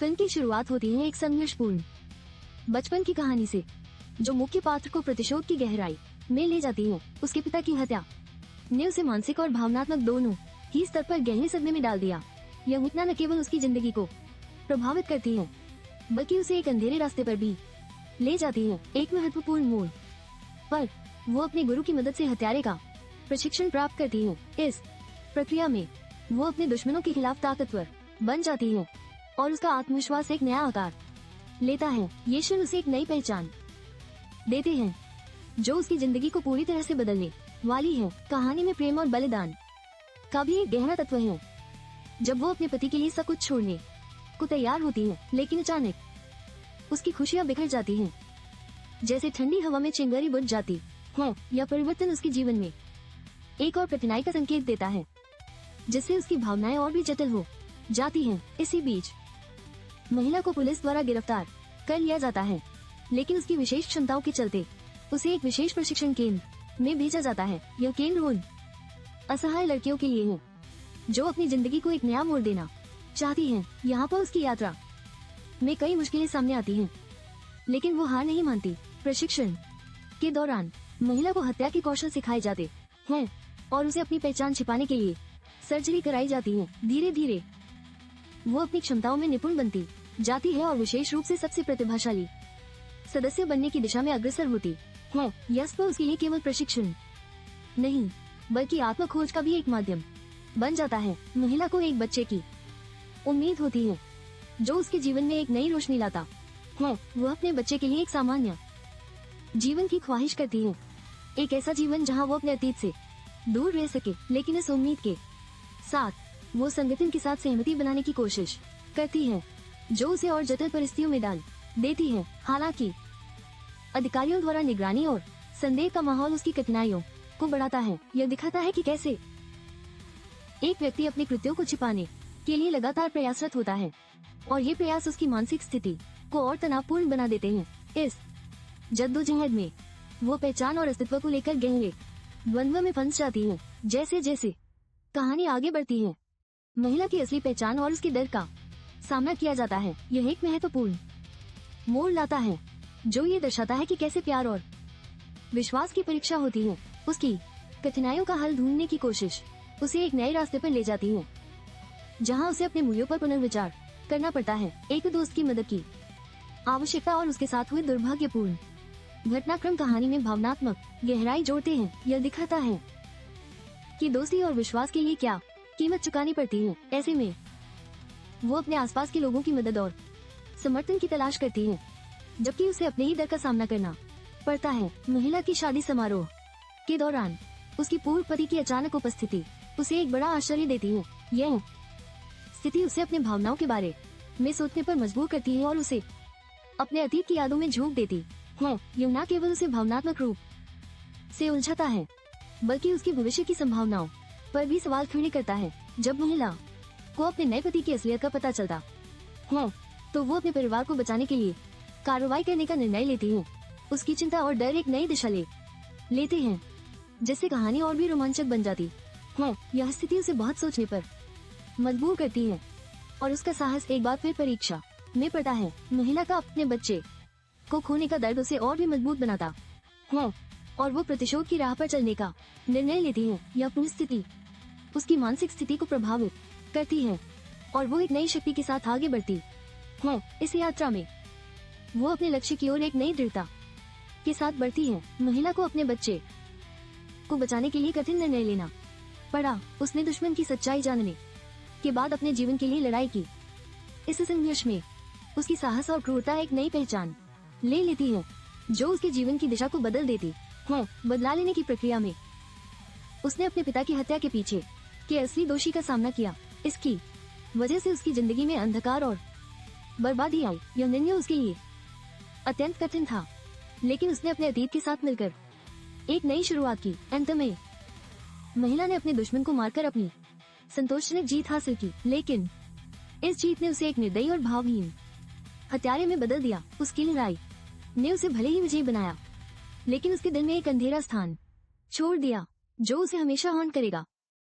Film की शुरुआत होती है एक संघर्षपूर्ण बचपन की कहानी से, जो मुख्य पात्र को प्रतिशोध की गहराई में ले जाती है। उसके पिता की हत्या ने उसे मानसिक और भावनात्मक दोनों ही स्तर पर गहरे सदमे में डाल दिया। यह घटना न केवल उसकी जिंदगी को प्रभावित करती है, बल्कि उसे एक अंधेरे रास्ते पर भी ले जाती है। एक महत्वपूर्ण मोड़ पर वो अपने गुरु की मदद से हत्यारे का प्रशिक्षण प्राप्त करती है। इस प्रक्रिया में वो अपने दुश्मनों के खिलाफ ताकतवर बन जाती है और उसका आत्मविश्वास एक नया आकार लेता है। ये क्षण उसे एक नई पहचान देते हैं, जो उसकी जिंदगी को पूरी तरह से बदलने वाली है। कहानी में प्रेम और बलिदान का भी एक गहरा तत्व है। जब वो अपने पति के लिए सब कुछ छोड़ने को तैयार होती है, लेकिन अचानक उसकी खुशियां बिखर जाती हैं, जैसे ठंडी हवा में चिंगारी बुझ जाती है। यह परिवर्तन उसके जीवन में एक और कठिनाई का संकेत देता है, जिससे उसकी भावनाएं और भी जटिल हो जाती हैं। इसी बीच महिला को पुलिस द्वारा गिरफ्तार कर लिया जाता है, लेकिन उसकी विशेष क्षमताओं के चलते उसे एक विशेष प्रशिक्षण केंद्र में भेजा जाता है। यह केंद्र उन असहाय लड़कियों के लिए है जो अपनी जिंदगी को एक नया मोड़ देना चाहती हैं। यहाँ पर उसकी यात्रा में कई मुश्किलें सामने आती हैं, लेकिन वो हार नहीं मानती। प्रशिक्षण के दौरान महिला को हत्या के कौशल सिखाए जाते हैं और उसे अपनी पहचान छिपाने के लिए सर्जरी कराई जाती है। धीरे धीरे वो अपनी क्षमताओं में निपुण बनती जाती है और विशेष रूप से सबसे प्रतिभाशाली सदस्य बनने की दिशा में अग्रसर होती है। यह उसके लिए केवल प्रशिक्षण नहीं, बल्कि आत्मखोज का भी एक माध्यम बन जाता है। महिला को एक बच्चे की उम्मीद होती है, जो उसके जीवन में एक नई रोशनी लाता है। वह अपने बच्चे के लिए एक सामान्य जीवन की ख्वाहिश करती है, एक ऐसा जीवन जहां वो अपने अतीत से दूर रह सके। लेकिन इस उम्मीद के साथ वो संगठन के साथ सहमति बनाने की कोशिश करती है, जो उसे और जटिल परिस्थितियों में डाल देती है। हालांकि अधिकारियों द्वारा निगरानी और संदेह का माहौल उसकी कठिनाइयों को बढ़ाता है। यह दिखाता है कि कैसे एक व्यक्ति अपने कृत्यों को छिपाने के लिए लगातार प्रयासरत होता है, और ये प्रयास उसकी मानसिक स्थिति को और तनावपूर्ण बना देते हैं। इस जद्दोजहद में वो पहचान और अस्तित्व को लेकर गहरे द्वंद्व में फंस जाती है। जैसे जैसे कहानी आगे बढ़ती है, महिला की असली पहचान और उसके डर का सामना किया जाता है। यह एक महत्वपूर्ण मोड़ लाता है, जो ये दर्शाता है कि कैसे प्यार और विश्वास की परीक्षा होती है। उसकी कठिनाइयों का हल ढूंढने की कोशिश उसे एक नए रास्ते पर ले जाती है, जहां उसे अपने मूल्यों पर पुनर्विचार करना पड़ता है। एक दोस्त की मदद की आवश्यकता और उसके साथ हुए दुर्भाग्यपूर्ण घटनाक्रम कहानी में भावनात्मक गहराई जोड़ते हैं। यह दिखाता है कि दोस्ती और विश्वास के लिए क्या कीमत चुकानी पड़ती है। ऐसे में वो अपने आसपास के लोगों की मदद और समर्थन की तलाश करती है, जबकि उसे अपने ही डर का सामना करना पड़ता है। महिला की शादी समारोह के दौरान उसकी पूर्व पति की अचानक उपस्थिति उसे एक बड़ा आश्चर्य देती है। यह स्थिति उसे अपने भावनाओं के बारे में सोचने पर मजबूर करती है और उसे अपने अतीत की यादों में झोंक देती है। यह न केवल उसे भावनात्मक रूप से उलझाता है, बल्कि उसकी भविष्य की संभावनाओं पर भी सवाल खड़े करता है। जब महिला को अपने नए पति की असलियत का पता चलता है, तो वो अपने परिवार को बचाने के लिए कार्रवाई करने का निर्णय लेती है। उसकी चिंता और डर एक नई दिशा लेते हैं, जिससे कहानी और भी रोमांचक बन जाती है। यह स्थिति उसे बहुत सोचने पर मजबूर करती है, और उसका साहस एक बार फिर परीक्षा में पड़ता है। महिला का अपने बच्चे को खोने का दर्द उसे और भी मजबूत बनाता है, और वो प्रतिशोध की राह पर चलने का निर्णय लेती है। यह पूरी स्थिति उसकी मानसिक स्थिति को प्रभावित करती है, और वो एक नई शक्ति के साथ आगे बढ़ती है। इस यात्रा में वो अपने लक्ष्य की ओर एक नई दृढ़ता के साथ बढ़ती है। महिला को अपने बच्चे को बचाने के लिए कठिन निर्णय लेना पड़ा। उसने दुश्मन की सच्चाई जानने के बाद अपने जीवन के लिए लड़ाई की। इस संघर्ष में उसकी साहस और क्रूरता एक नई पहचान ले लेती है, जो उसके जीवन की दिशा को बदल देती है। बदला लेने की प्रक्रिया में उसने अपने पिता की हत्या के पीछे के असली दोषी का सामना किया। इसकी वजह से उसकी जिंदगी में अंधकार और बर्बादी आई। यह निर्णय उसके लिए अत्यंत कठिन था, लेकिन उसने अपने अतीत के साथ मिलकर एक नई शुरुआत की। अंत में महिला ने अपने दुश्मन को मारकर अपनी संतोषजनक जीत हासिल की, लेकिन इस जीत ने उसे एक निर्दयी और भावहीन हत्यारे में बदल दिया। उसकी लड़ाई ने उसे भले ही विजयी बनाया, लेकिन उसके दिल में एक अंधेरा स्थान छोड़ दिया, जो उसे हमेशा हॉन्ट करेगा।